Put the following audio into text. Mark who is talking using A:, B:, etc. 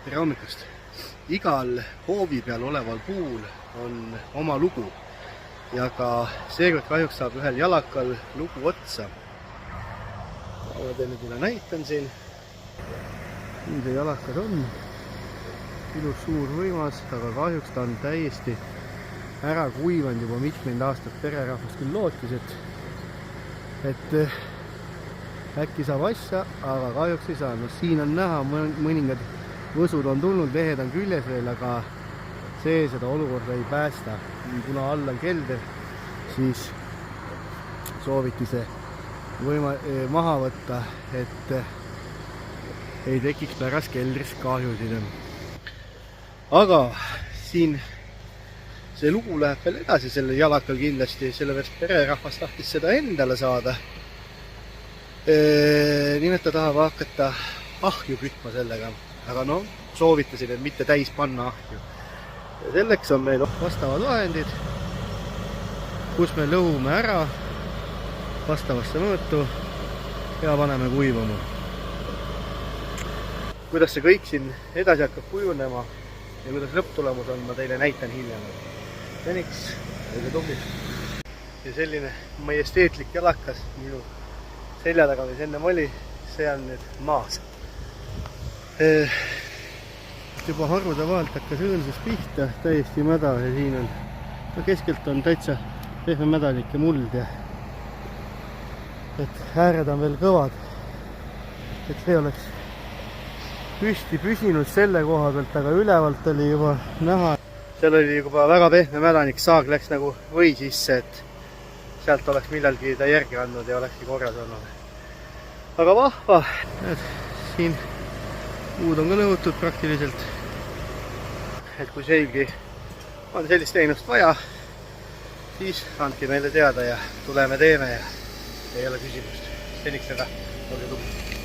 A: Tere hommikust! Igal hoovi peal oleval puul on oma lugu ja ka seekord kahjuks saab ühel jalakal lugu otsa. Ma teile üle näitan siin. Nii see jalakas on. Ilus suur võimas, aga kahjuks ta on täiesti ära kuivanud juba mitmeid aastat. Pererahvas küll lootis, et äkki saab asja, aga kahjuks ei saa. No, siin on näha, mõningad võsud on tulnud, lehed on küljes veel, aga see seda olukorda ei päästa. Kuna all on kelder, siis sooviti see maha võtta, et ei tekiks pärast keldris kahjusid. Aga siin see lugu läheb veel edasi selle jalakal kindlasti, sellepärast pererahvas tahtis seda endale saada. Nimelt ta tahab hakata ahju kütma sellega. Aga no, soovitasin, et mitte täis panna ahju. Ja selleks on meil vastavad vahendid, kus me lõhume ära vastavasse mõõtu ja paneme kuivama. Kuidas see kõik siin edasi hakkab kujunema ja kuidas lõpptulemus on, ma teile näitan hiljem. Seniks, õige tubli. Ja selline majesteetlik jalakas minu selja taga, mis ennem oli, see on nüüd maas. Juba harude vahelt hakkas õõnsus pihta, täiesti mäda ja siin on keskelt on täitsa pehme mädalik ja muld ja et ääred on veel kõvad, et see oleks püsti püsinud selle koha pealt, aga ülevalt oli juba näha, seal oli juba väga pehme mädanik, saag läks nagu või sisse, et sealt oleks millalgi ta järgi andnud ja olekski korras olnud. Aga vahva, siin puud on ka lõhutud praktiliselt, et kui seegi on sellist teenust vaja, siis andke meile teada ja tuleme teeme ja ei ole küsimust. Seniks seda, olge tubli.